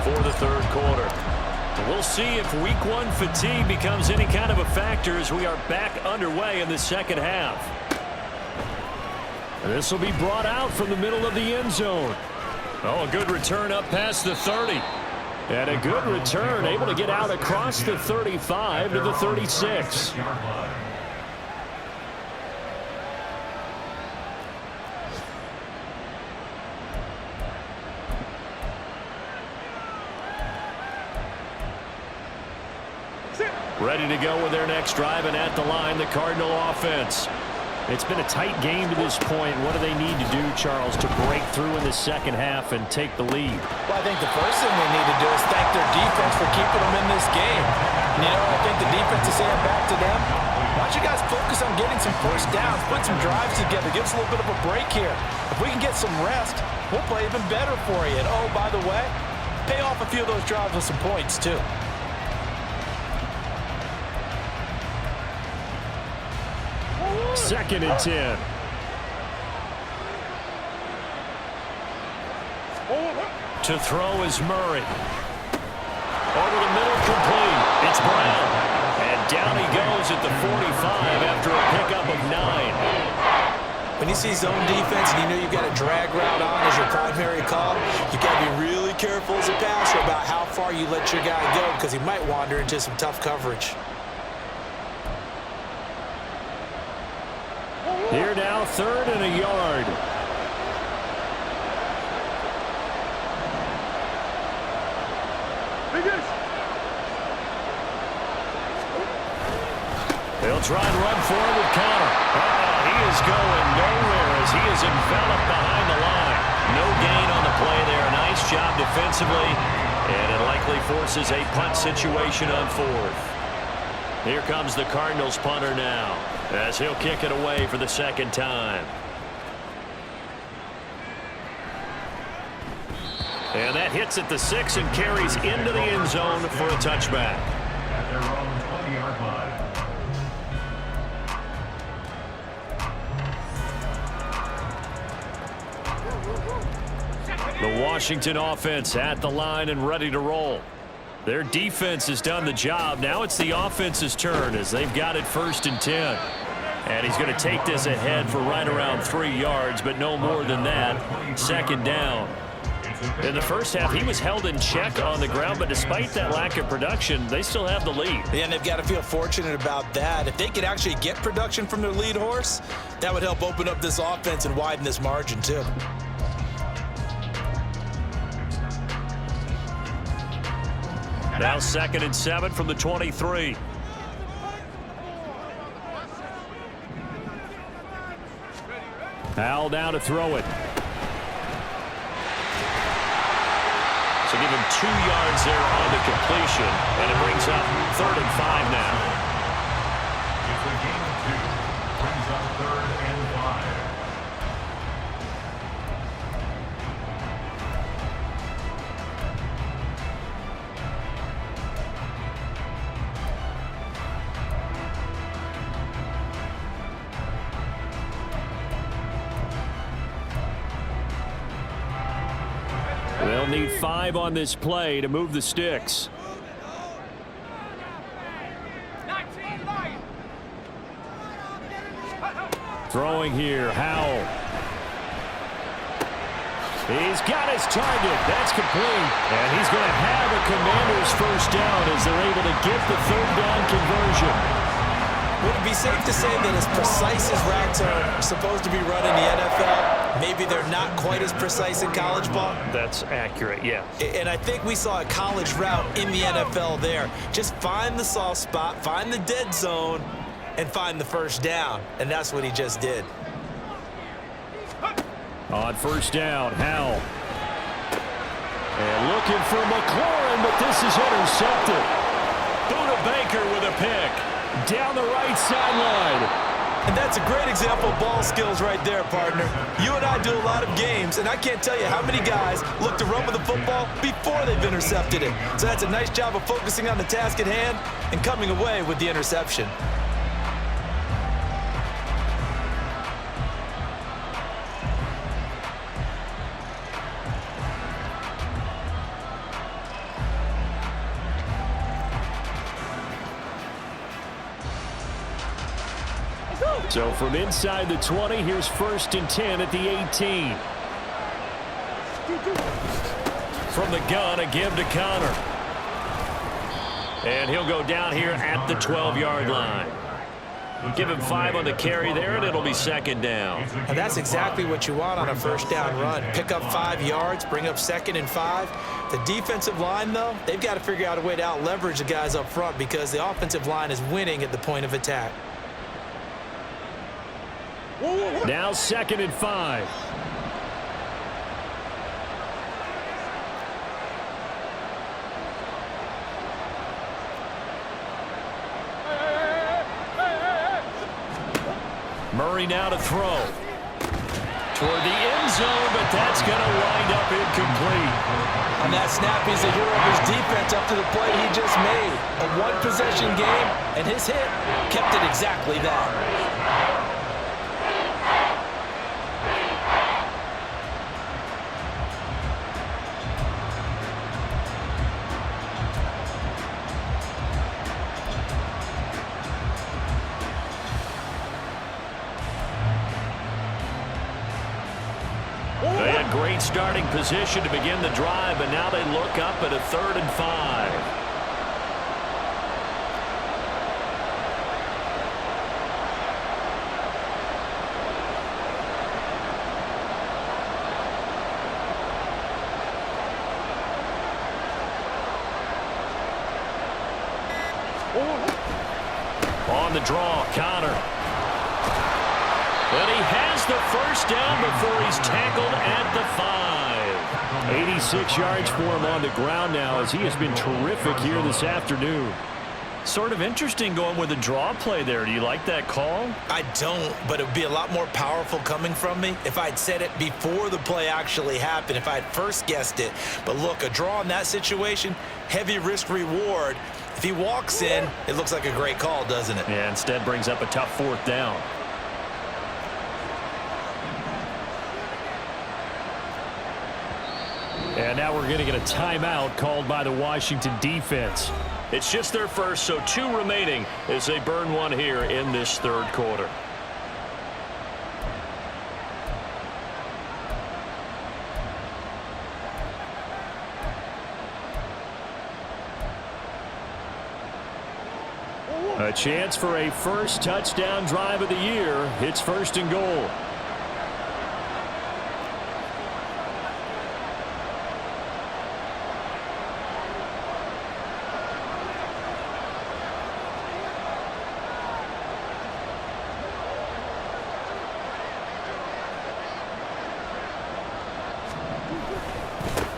for the third quarter. We'll see if week one fatigue becomes any kind of a factor as we are back underway in the second half. This will be brought out from the middle of the end zone. Oh, a good return up past the 30. And a good return, able to get out across the 35 to the 36. Ready to go with their next drive, and at the line, the Cardinal offense. It's been a tight game to this point. What do they need to do, Charles, to break through in the second half and take the lead? Well, I think the first thing they need to do is thank their defense for keeping them in this game. You know, I think the defense is saying back to them, why don't you guys focus on getting some first downs, put some drives together, give us a little bit of a break here. If we can get some rest, we'll play even better for you. And, oh, by the way, pay off a few of those drives with some points, too. Second and 10. To throw is Murray. Over the middle, complete. It's Brown. And down he goes at the 45 after a pickup of 9. When you see zone defense and you know you've got a drag route on as your primary call, you got to be really careful as a passer about how far you let your guy go because he might wander into some tough coverage. Here now, third and a yard. They'll try and run forward with Connor. He is going nowhere as he is enveloped behind the line. No gain on the play there. Nice job defensively, and it likely forces a punt situation on fourth. Here comes the Cardinals punter now, as he'll kick it away for the second time. And that hits at the 6 and carries into the end zone for a touchback. At their own 20-yard line. The Washington offense at the line and ready to roll. Their defense has done the job. Now it's the offense's turn as they've got it first and 10. And he's going to take this ahead for right around 3 yards, but no more than that. Second down. In the first half, he was held in check on the ground, but despite that lack of production, they still have the lead. And they've got to feel fortunate about that. If they could actually get production from their lead horse, that would help open up this offense and widen this margin too. Now second and 7 from the 23. Al down to throw it. So give him 2 yards there on the completion, and it brings up 3rd and 5 now. It's a gain of 2. Brings up 3rd and 5. They'll need 5 on this play to move the sticks. Throwing here, Howell. He's got his target. That's complete. And he's going to have a Commander's first down as they're able to get the 3rd down conversion. Would it be safe to say that as precise as routes are supposed to be run in the NFL, maybe they're not quite as precise in college ball? That's accurate, yeah. And I think we saw a college route in the NFL there. Just find the soft spot, find the dead zone, and find the first down. And that's what he just did. On first down, Howell. And looking for McLaurin, but this is intercepted. Buda Baker with a pick. Down the right sideline. And that's a great example of ball skills right there, partner. You and I do a lot of games, and I can't tell you how many guys look to run with the football before they've intercepted it. So that's a nice job of focusing on the task at hand and coming away with the interception. So from inside the 20, here's 1st and 10 at the 18. From the gun, a give to Connor. And he'll go down here at the 12-yard line. Give him 5 on the carry there, and it'll be 2nd down. And that's exactly what you want on a 1st down run. Pick up 5 yards, bring up 2nd and 5. The defensive line, though, they've got to figure out a way to out-leverage the guys up front because the offensive line is winning at the point of attack. Now 2nd and 5. Murray now to throw. Toward the end zone, but that's going to wind up incomplete. On that snap, he's the hero of his defense up to the play he just made. A one-possession game, and his hit kept it exactly that. They had great starting position to begin the drive, but now they look up at a 3rd and 5. On the draw, Connor. And he has the 1st down before he's tackled at the 5. 86 yards for him on the ground now as he has been terrific here this afternoon. Sort of interesting going with a draw play there. Do you like that call? I don't, but it would be a lot more powerful coming from me if I'd said it before the play actually happened, if I'd first guessed it. But look, a draw in that situation, heavy risk reward. If he walks in, it looks like a great call, doesn't it? Yeah, instead brings up a tough 4th down. And now we're going to get a timeout called by the Washington defense. It's just their first, so 2 remaining as they burn one here in this 3rd quarter. A chance for a first touchdown drive of the year. It's 1st and goal.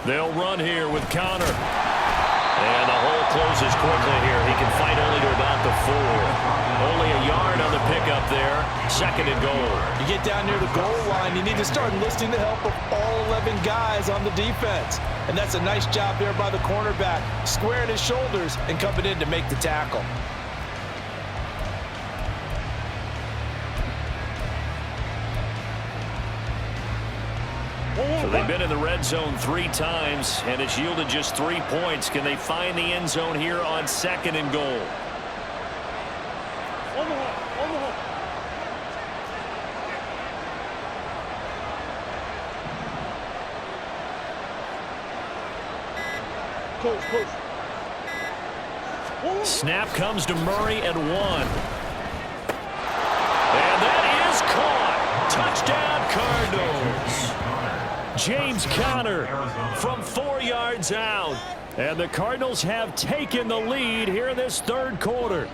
They'll run here with Connor. And the hole closes quickly here. He can fight only to about the 4. Only a yard on the pickup there. 2nd and goal. You get down near the goal line, you need to start enlisting the help of all 11 guys on the defense. And that's a nice job there by the cornerback, squaring his shoulders and coming in to make the tackle. So they've been in the red zone 3 times, and it's yielded just 3 points. Can they find the end zone here on 2nd and goal? Snap comes to Murray at 1. And that is caught. Touchdown, Cardinals. James Conner from 4 yards out. And the Cardinals have taken the lead here in this 3rd quarter.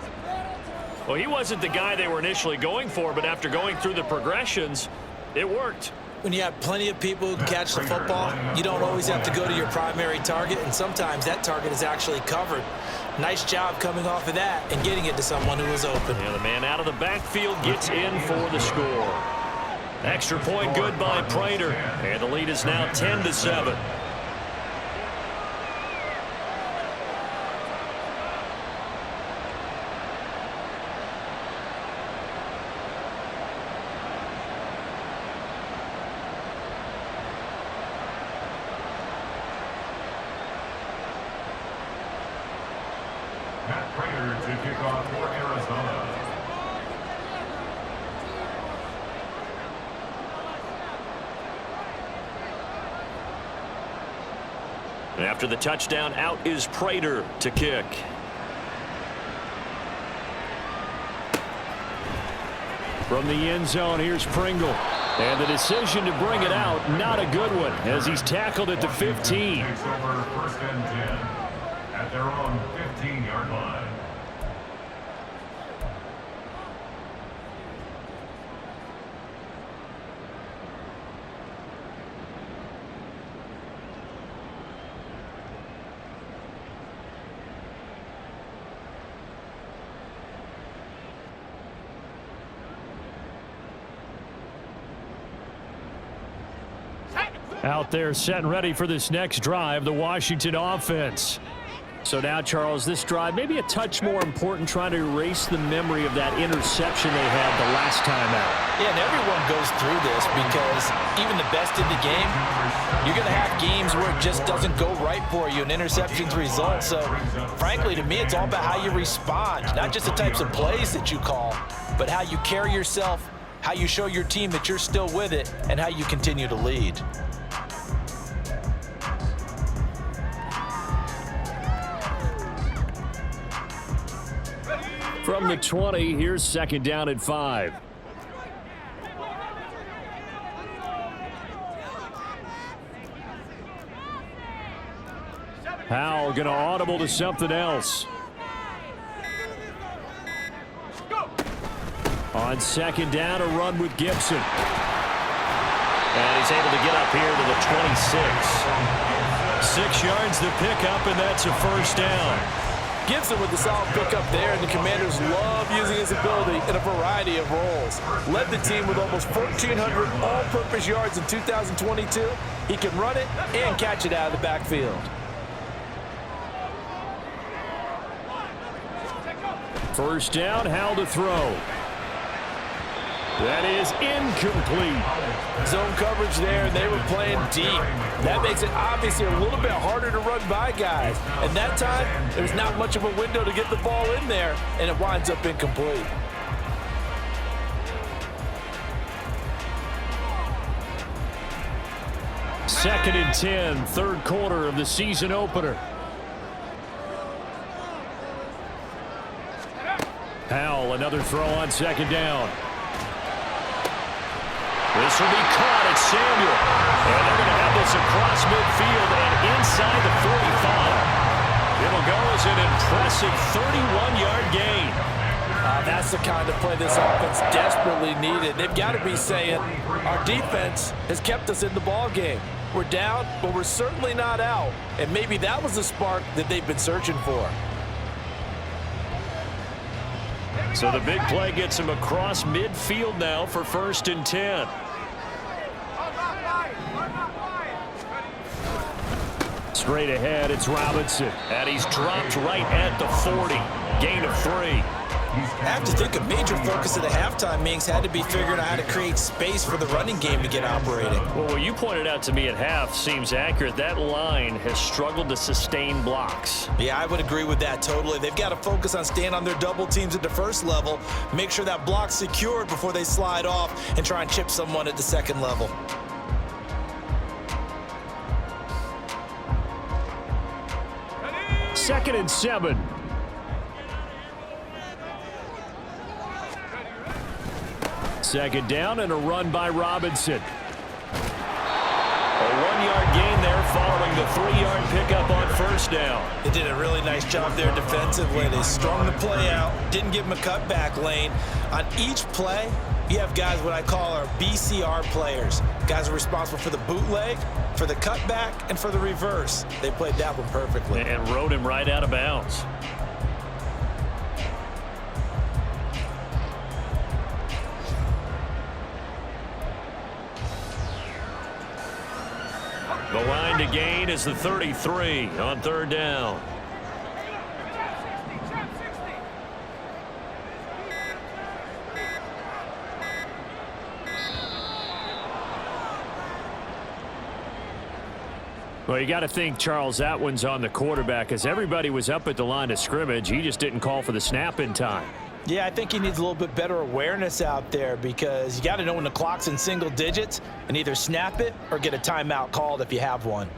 Well, he wasn't the guy they were initially going for, but after going through the progressions, it worked. When you have plenty of people who catch the football, you don't always have to go to your primary target, and sometimes that target is actually covered. Nice job coming off of that and getting it to someone who was open. And the man out of the backfield gets in for the score. Extra point good by Prater, and the lead is now 10-7. Matt Prater to kick off for Arizona. After the touchdown, out is Prater to kick. From the end zone, here's Pringle. And the decision to bring it out, not a good one, as he's tackled at the 15. Takes over first and 10 at their own 15-yard line. Out there set and ready for this next drive, the Washington offense. So now, Charles, this drive maybe a touch more important, trying to erase the memory of that interception they had the last time out. Yeah, and everyone goes through this because even the best in the game, you're going to have games where it just doesn't go right for you, and interceptions result. So, frankly, to me, it's all about how you respond, not just the types of plays that you call, but how you carry yourself, how you show your team that you're still with it, and how you continue to lead. From the 20, here's second down at 5. Howell going to audible to something else. On second down, a run with Gibson. And he's able to get up here to the 26. 6 yards to pick up, and that's a first down. Gibson with the solid pickup there, and the Commanders love using his ability in a variety of roles. Led the team with almost 1,400 all-purpose yards in 2022. He can run it and catch it out of the backfield. First down, Howell to throw. That is incomplete. Zone coverage there, and they were playing deep. That makes it obviously a little bit harder to run by guys. And that time, there's not much of a window to get the ball in there, and it winds up incomplete. Second and 10, third quarter of the season opener. Howell, another throw on second down. This will be caught at Samuel. And they're going to have this across midfield and inside the 45. It'll go as an impressive 31-yard gain. That's the kind of play this offense desperately needed. They've got to be saying, our defense has kept us in the ball game. We're down, but we're certainly not out. And maybe that was the spark that they've been searching for. So the big play gets him across midfield now for first and 10. Straight ahead, it's Robinson. And he's dropped right at the 40. Gain of 3. I have to think a major focus of the halftime meetings had to be figuring out how to create space for the running game to get operating. Well, what you pointed out to me at half seems accurate. That line has struggled to sustain blocks. Yeah, I would agree with that totally. They've got to focus on staying on their double teams at the first level, make sure that block's secured before they slide off and try and chip someone at the second level. Second and 7. Second down and a run by Robinson. A 1-yard gain there following the 3-yard pickup on first down. They did a really nice job there defensively. They strung the play out, didn't give them a cutback lane. On each play, you have guys what I call our BCR players. Guys are responsible for the bootleg, for the cutback, and for the reverse. They played that one perfectly. And rode him right out of bounds. The line to gain is the 33 on third down. Well, you got to think, Charles, that one's on the quarterback, as everybody was up at the line of scrimmage. He just didn't call for the snap in time. Yeah, I think he needs a little bit better awareness out there because you got to know when the clock's in single digits and either snap it or get a timeout called if you have one.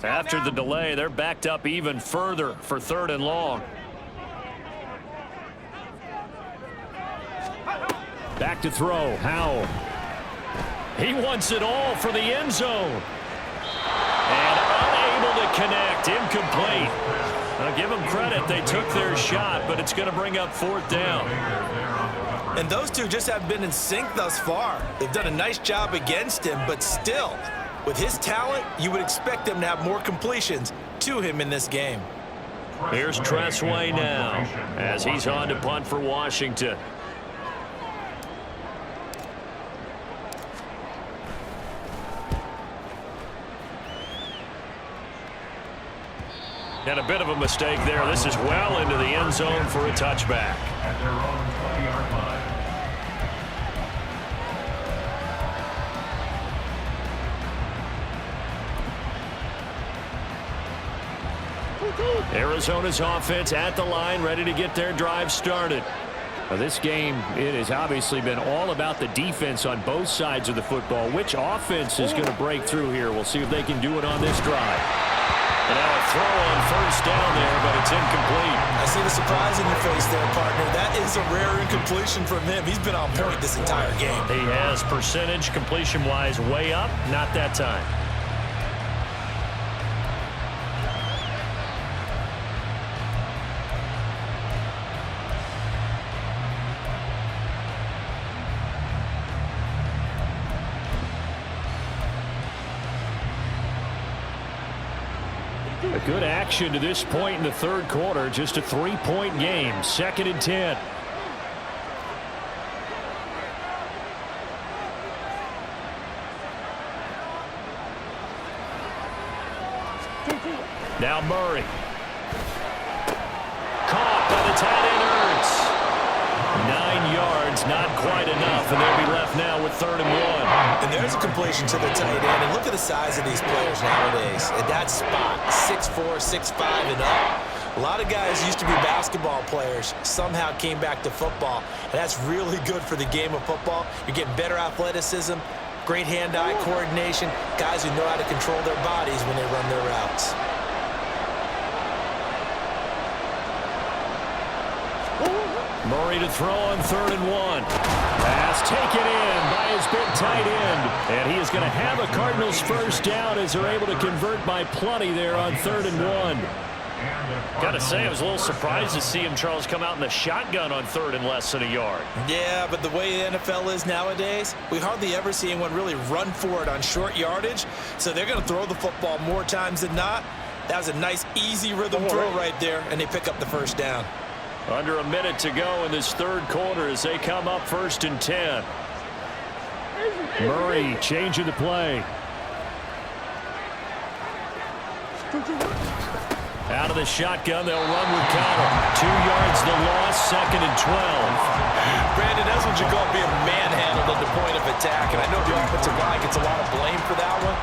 After the delay, they're backed up even further for 3rd and long. Back to throw. Howell. He wants it all for the end zone. And unable to connect. Incomplete. I'll give them credit. They took their shot, but it's going to bring up 4th down. And those two just haven't been in sync thus far. They've done a nice job against him, but still, with his talent, you would expect them to have more completions to him in this game. Here's Tressway now as he's on to punt for Washington. And a bit of a mistake there. This is well into the end zone for a touchback. At their own 20-yard line. Arizona's offense at the line, ready to get their drive started. Now this game, it has obviously been all about the defense on both sides of the football. Which offense is going to break through here? We'll see if they can do it on this drive. And now a throw on 1st down there, but it's incomplete. I see the surprise in your face there, partner. That is a rare incompletion from him. He's been on point this entire game. He has percentage completion-wise way up, not that time. A good action to this point in the 3rd quarter. Just a 3-point game. 2nd and 10. Now Murray. Caught by the tight end Ertz. 9 yards, not quite enough, and they'll be left now with 3rd and 1. And there's a completion to the tight end. And look at the size of these players nowadays. At that spot, 6'4", 6'5", and up. A lot of guys used to be basketball players, somehow came back to football. And that's really good for the game of football. You're getting better athleticism, great hand-eye coordination, guys who know how to control their bodies when they run their routes. Murray to throw on 3rd and 1. Pass taken in by his big tight end. And he is going to have a Cardinals 1st down as they're able to convert by plenty there on 3rd and 1. Got to say, I was a little surprised to see him, Charles, come out in the shotgun on 3rd and less than a yard. Yeah, but the way the NFL is nowadays, we hardly ever see anyone really run for it on short yardage. So they're going to throw the football more times than not. That was a nice, easy rhythm throw right there, and they pick up the 1st down. Under a minute to go in this 3rd quarter as they come up 1st and 10. Murray changing the play. Out of the shotgun, they'll run with Connell. 2 yards the loss, 2nd and 12. Brandon, that's what you call being manhandled at the point of attack. And I know the offensive line gets a lot of blame for that one.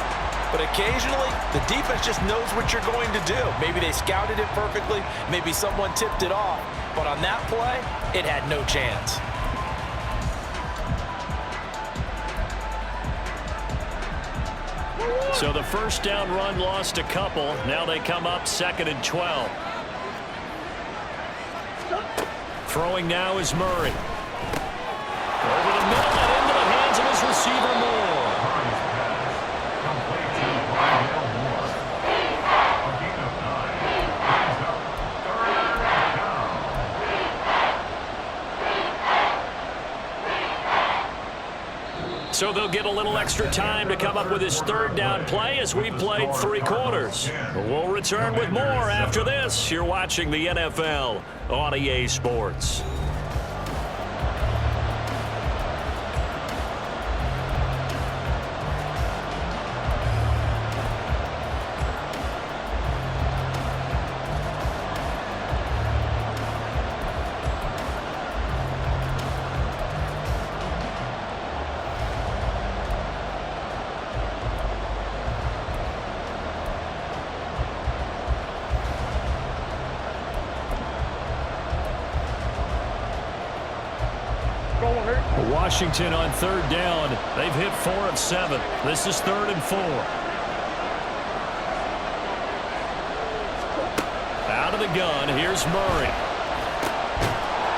But occasionally, the defense just knows what you're going to do. Maybe they scouted it perfectly. Maybe someone tipped it off. But on that play, it had no chance. So the 1st down run lost a couple. Now they come up 2nd and 12. Throwing now is Murray. Over the middle and into the hands of his receiver Moore. So they'll get a little extra time to come up with his 3rd down play as we've played 3 quarters. We'll return with more after this. You're watching the NFL on EA Sports. Washington on 3rd down. They've hit 4 of 7. This is 3rd and 4. gun. Here's Murray.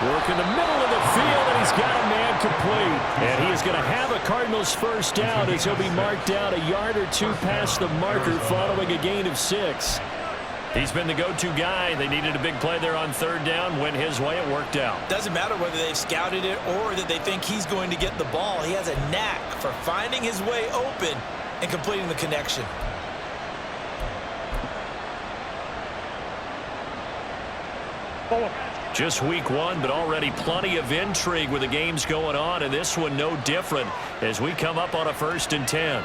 Working the middle of the field, and he's got a man complete. And he is going to have a Cardinals first down as he'll be marked down a yard or two past the marker following a gain of 6. He's been the go-to guy. They needed a big play there on third down. Went his way. It worked out. Doesn't matter whether they've scouted it or that they think he's going to get the ball. He has a knack for finding his way open and completing the connection. Just week 1, but already plenty of intrigue with the games going on, and this one no different as we come up on a 1st and 10.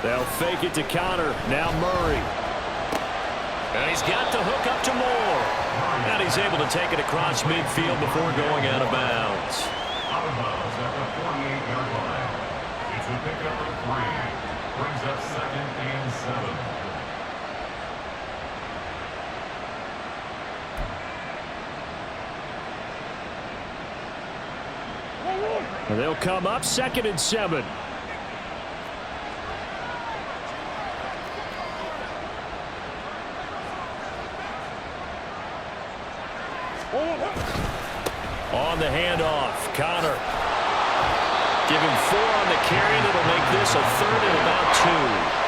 They'll fake it to Connor. Now Murray. And he's got the hook up to Moore. And he's able to take it across midfield before going out of bounds. Out of bounds at the 48-yard line. It's a pickup of 3. Brings up 2nd and 7. And they'll come up 2nd and 7. On the handoff, Connor. Give him 4 on the carry, and it'll make this a 3rd and about 2.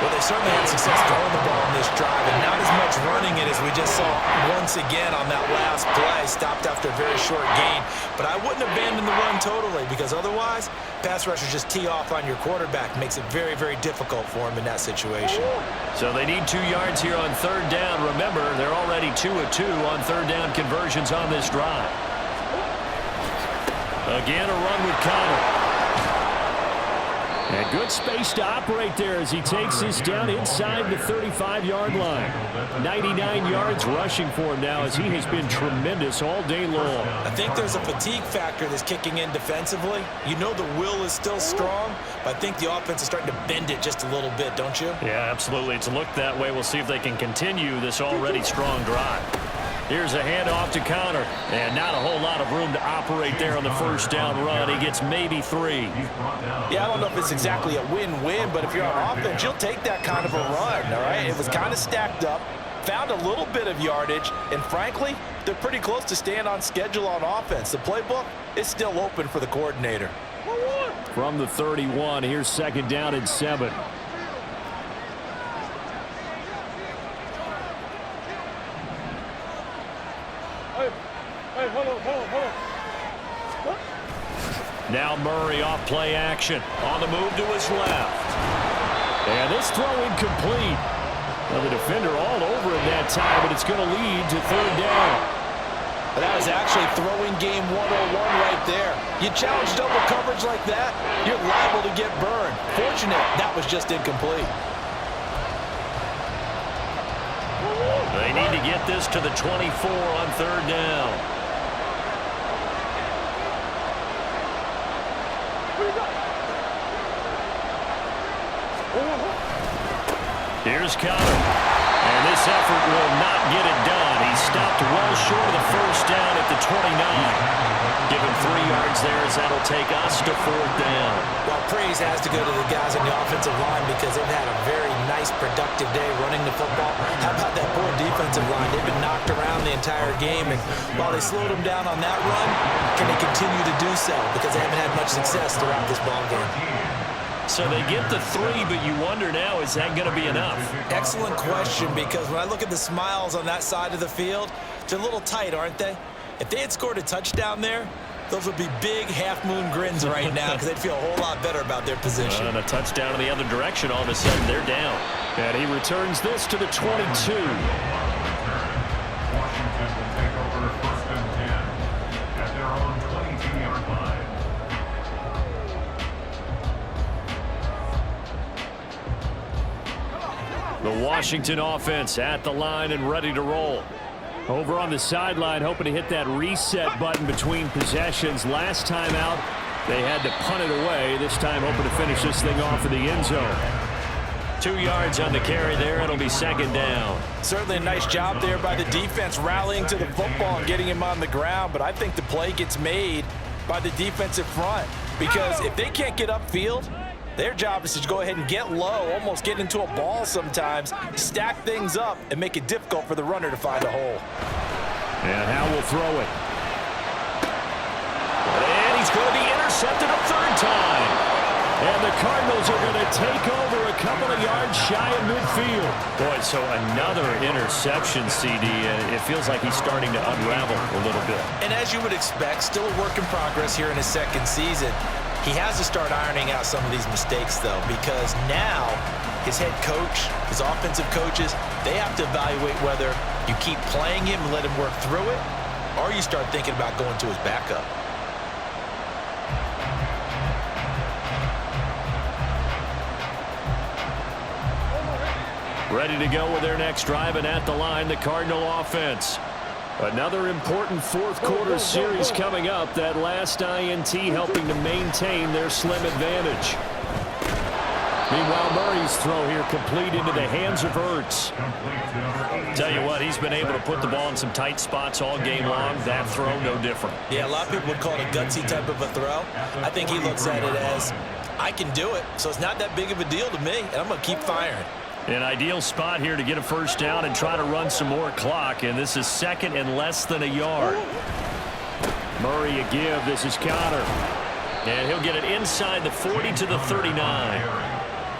Well, they certainly had success throwing the ball on this drive, and not as much running it as we just saw once again on that last play. Stopped after a very short gain. But I wouldn't abandon the run totally, because otherwise, pass rushers just tee off on your quarterback. Makes it very, very difficult for him in that situation. So they need 2 yards here on third down. Remember, they're already 2 of 2 on third down conversions on this drive. Again, a run with Connor. And good space to operate there as he takes this down inside the 35-yard line. 99 yards rushing for him now as he has been tremendous all day long. I think there's a fatigue factor that's kicking in defensively. You know the will is still strong, but I think the offense is starting to bend it just a little bit, don't you? Yeah, absolutely. It's looked that way. We'll see if they can continue this already strong drive. Here's a handoff to Connor, and not a whole lot of room to operate there on the first down run. He gets maybe 3. Yeah, I don't know if it's exactly a win-win, but if you're on offense, you'll take that kind of a run, all right? It was kind of stacked up, found a little bit of yardage, and frankly, they're pretty close to staying on schedule on offense. The playbook is still open for the coordinator. From the 31, here's 2nd down and 7. Now Murray off play action. On the move to his left. And this throw incomplete. Well, the defender all over him that time, but it's going to lead to 3rd down. That was actually throwing game 101 right there. You challenge double coverage like that, you're liable to get burned. Fortunate, that was just incomplete. They need to get this to the 24 on 3rd down. Here's Connor. And this effort will not get it done. He stopped well short of the first down at the 29. Give him 3 yards there as that'll take us to 4th down. Well, praise has to go to the guys on the offensive line because they've had a very nice, productive day running the football. How about that poor defensive line? They've been knocked around the entire game, and while they slowed them down on that run, can they continue to do so? Because they haven't had much success throughout this ball game. So they get the 3, but you wonder now, is that going to be enough? Excellent question, because when I look at the smiles on that side of the field, they're a little tight, aren't they? If they had scored a touchdown there, those would be big half-moon grins right now because they'd feel a whole lot better about their position. And a touchdown in the other direction, all of a sudden they're down. And he returns this to the 22. Washington will take over 1st and 10 at their own 22-yard line. The Washington offense at the line and ready to roll. Over on the sideline, hoping to hit that reset button between possessions. Last time out, they had to punt it away. This time, hoping to finish this thing off in the end zone. 2 yards on the carry there. It'll be 2nd down. Certainly a nice job there by the defense rallying to the football and getting him on the ground, but I think the play gets made by the defensive front because if they can't get upfield, Their job is to go ahead and get low, almost get into a ball sometimes, stack things up, and make it difficult for the runner to find a hole. And Howe will throw it. And he's going to be intercepted a third time. And the Cardinals are going to take over a couple of yards shy of midfield. Boy, so another interception, CD. It feels like he's starting to unravel a little bit. And as you would expect, still a work in progress here in his second season. He has to start ironing out some of these mistakes, though, because now his head coach, his offensive coaches, they have to evaluate whether you keep playing him and let him work through it, or you start thinking about going to his backup. Ready to go with their next drive, and at the line, the Cardinal offense. Another important fourth-quarter series coming up. That last INT helping to maintain their slim advantage. Meanwhile, Murray's throw here complete into the hands of Ertz. Tell you what, he's been able to put the ball in some tight spots all game long. That throw, no different. Yeah, a lot of people would call it a gutsy type of a throw. I think he looks at it as, I can do it, so it's not that big of a deal to me, and I'm going to keep firing. An ideal spot here to get a first down and try to run some more clock, and this is second and less than a yard. Murray a give. This is Connor. And he'll get it inside the 40 to the 39.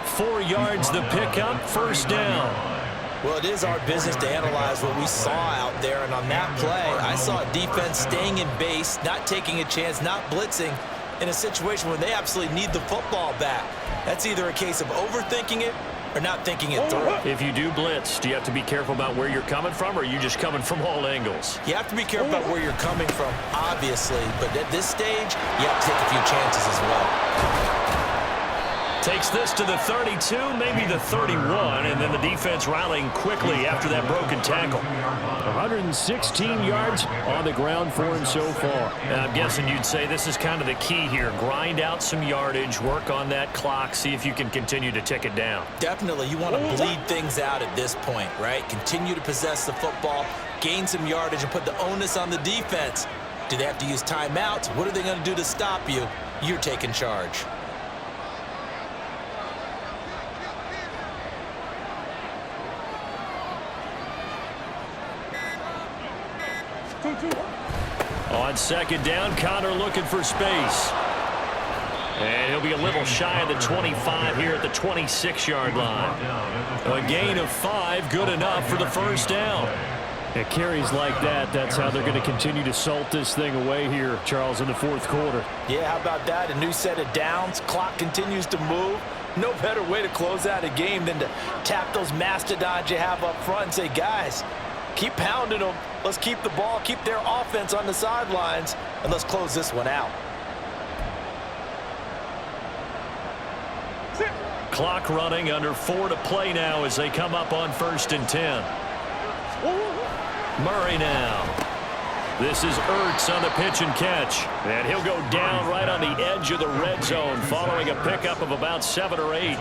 4 yards the pickup, first down. Well, it is our business to analyze what we saw out there, and on that play, I saw a defense staying in base, not taking a chance, not blitzing, in a situation where they absolutely need the football back. That's either a case of overthinking it or not thinking it through. If you do blitz, do you have to be careful about where you're coming from, or are you just coming from all angles? You have to be careful about where you're coming from, obviously, but at this stage, you have to take a few chances as well. Takes this to the 32, maybe the 31, and then the defense rallying quickly after that broken tackle. 116 yards on the ground for him so far. And I'm guessing you'd say this is kind of the key here. Grind out some yardage, work on that clock, see if you can continue to tick it down. Definitely. You want to bleed things out at this point, right? Continue to possess the football, gain some yardage, and put the onus on the defense. Do they have to use timeouts? What are they going to do to stop you? You're taking charge. On second down, Connor looking for space. And he'll be a little shy of the 25 here at the 26-yard line. A gain of 5, good enough for the first down. It carries like that. That's how they're going to continue to salt this thing away here, Charles, in the fourth quarter. Yeah, how about that? A new set of downs. Clock continues to move. No better way to close out a game than to tap those mastodons you have up front and say, guys, keep pounding them. Let's keep the ball, keep their offense on the sidelines, and let's close this one out. Clock running, under 4 to play now as they come up on 1st and 10. Murray now. This is Ertz on the pitch and catch. And he'll go down right on the edge of the red zone following a pickup of about 7 or 8.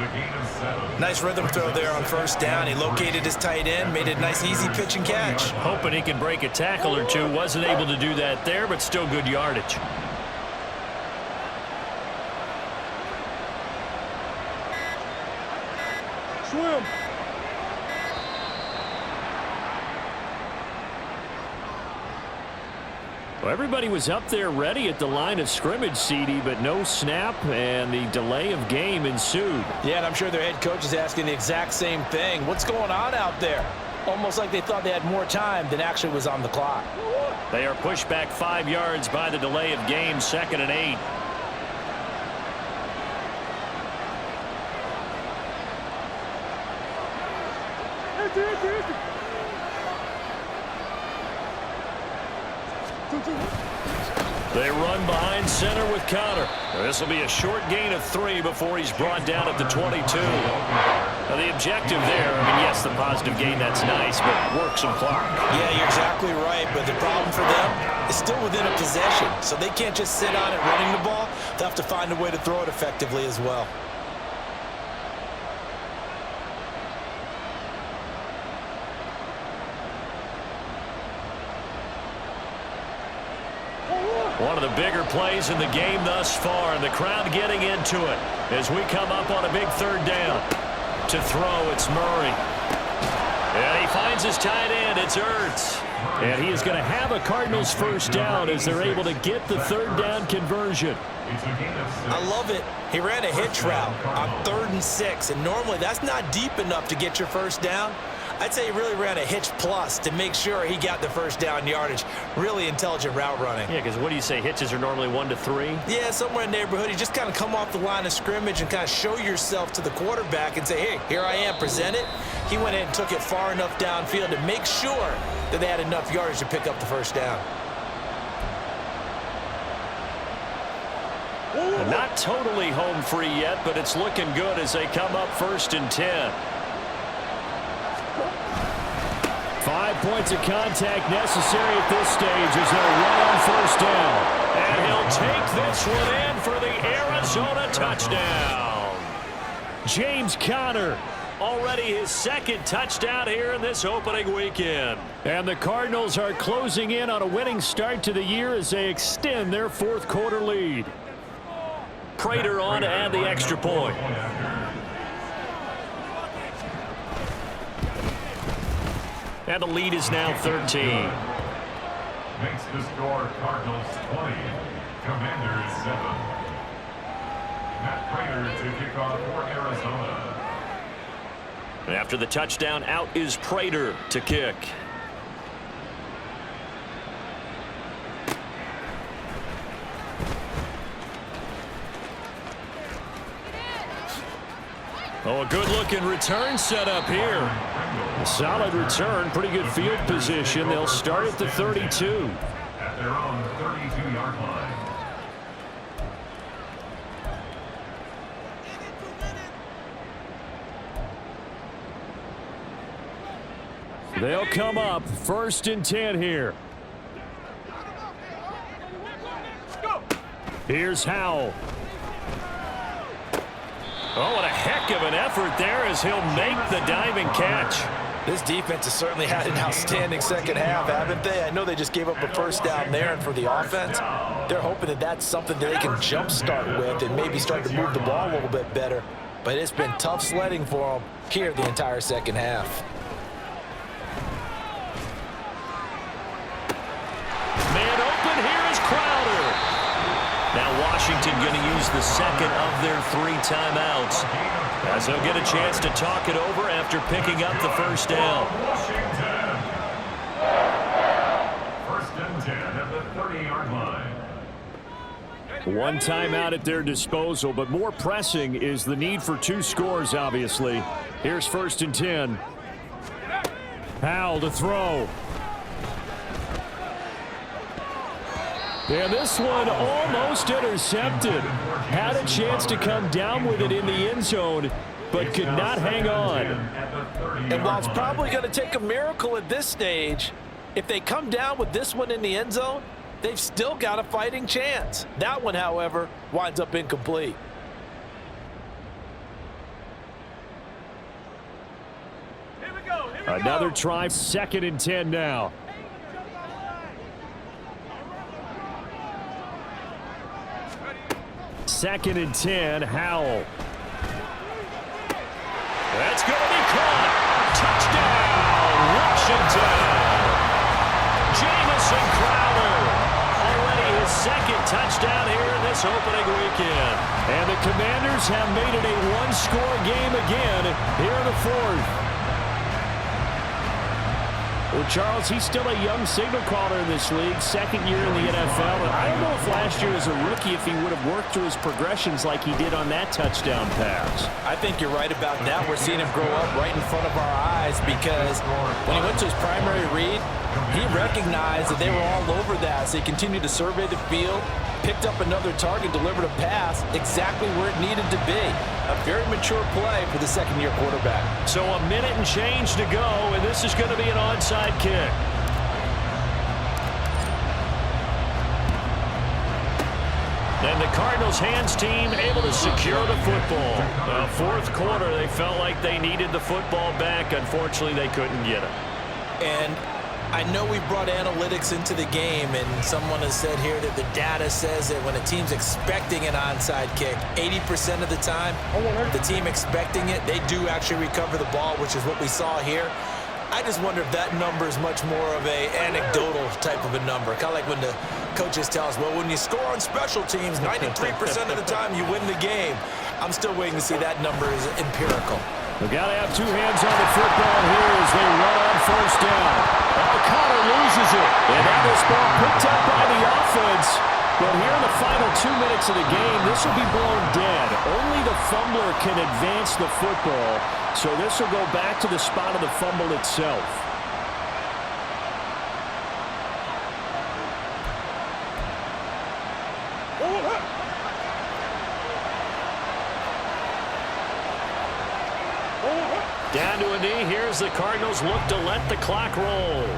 Nice rhythm throw there on first down. He located his tight end, made it a nice easy pitch and catch. Hoping he can break a tackle or two. Wasn't able to do that there, but still good yardage. Swim. Well, everybody was up there ready at the line of scrimmage, CD, but no snap, and the delay of game ensued. Yeah, and I'm sure their head coach is asking the exact same thing. What's going on out there? Almost like they thought they had more time than actually was on the clock. They are pushed back 5 yards by the delay of game, 2nd and 8. They run behind center with Connor. This will be a short gain of 3 before he's brought down at the 22. Now the objective there, I mean, yes, the positive gain, that's nice, but work some clock. Yeah, you're exactly right, but the problem for them is still within a possession, so they can't just sit on it running the ball. They'll have to find a way to throw it effectively as well. One of the bigger plays in the game thus far, and the crowd getting into it as we come up on a big third down. To throw, it's Murray. And he finds his tight end. It's Ertz. And he is going to have a Cardinals first down as they're able to get the third down conversion. I love it. He ran a hitch route on 3rd and 6, and normally that's not deep enough to get your first down. I'd say he really ran a hitch plus to make sure he got the first down yardage. Really intelligent route running. Yeah, because what do you say? Hitches are normally 1 to 3? Yeah, somewhere in the neighborhood. You just kind of come off the line of scrimmage and kind of show yourself to the quarterback and say, hey, here I am, present it. He went in and took it far enough downfield to make sure that they had enough yardage to pick up the first down. Not totally home free yet, but it's looking good as they come up 1st and 10. 5 points of contact necessary at this stage as they'll run on first down. And he'll take this one in for the Arizona touchdown. James Conner, already his 2nd touchdown here in this opening weekend. And the Cardinals are closing in on a winning start to the year as they extend their 4th quarter lead. Prater on to add the extra point. And the lead is now 13. Makes the score Cardinals 20, Commanders 7. Matt Prater to kick off for Arizona. After the touchdown, out is Prater to kick. Oh, a good-looking return set up here. A solid return, pretty good field position. They'll start at the 32. At their own 32-yard line. They'll come up 1st and 10 here. Here's Howell. Oh, what a heck of an effort there as he'll make the diving catch. This defense has certainly had an outstanding second half, haven't they? I know they just gave up a first down there, and for the offense, they're hoping that that's something that they can jumpstart with and maybe start to move the ball a little bit better. But it's been tough sledding for them here the entire second half. Man open, here is Crowder. Now Washington going to use the 2nd of their 3 timeouts as they'll get a chance to talk it over after picking up the first down. Washington. 1st and 10 at the 30-yard line. 1 timeout at their disposal, but more pressing is the need for 2 scores, obviously. Here's 1st and 10. Howell to throw. And this one almost intercepted. Had a chance to come down with it in the end zone, but could not hang on. And while it's probably going to take a miracle at this stage, if they come down with this one in the end zone, they've still got a fighting chance. That one, however, winds up incomplete. Another try, 2nd and 10 now. Second and 10, Howell. That's going to be caught. Touchdown, Washington. Jamison Crowder. Already his 2nd touchdown here in this opening weekend. And the Commanders have made it a 1-score game again here in the 4th. Well, Charles, he's still a young signal caller in this league, 2nd year in the NFL. And I don't know if last year as a rookie, if he would have worked through his progressions like he did on that touchdown pass. I think you're right about that. We're seeing him grow up right in front of our eyes because when he went to his primary read, he recognized that they were all over that. So he continued to survey the field, picked up another target, delivered a pass exactly where it needed to be. A very mature play for the 2nd-year quarterback. So a minute and change to go, and this is going to be an onside kick. And the Cardinals hands team able to secure the football. 4th quarter, they felt like they needed the football back. Unfortunately, they couldn't get it. And I know we brought analytics into the game, and someone has said here that the data says that when a team's expecting an onside kick, 80% of the time, the team expecting it, they do actually recover the ball, which is what we saw here. I just wonder if that number is much more of a anecdotal type of a number. Kind of like when the coaches tell us, well, when you score on special teams, 93% of the time you win the game. I'm still waiting to see that number is empirical. We've got to have two hands on the football here as they run on first down. O'Connor loses it. And now this ball picked up by the offense. But here in the final 2 minutes of the game, this will be blown dead. Only the fumbler can advance the football. So this will go back to the spot of the fumble itself. Down to a knee. Here's the Cardinals look to let the clock roll.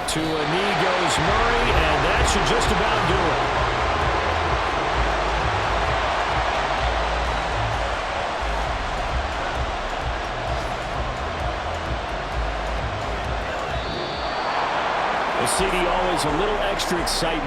To a knee goes Murray, and that should just about do it. The CD always a little extra excitement.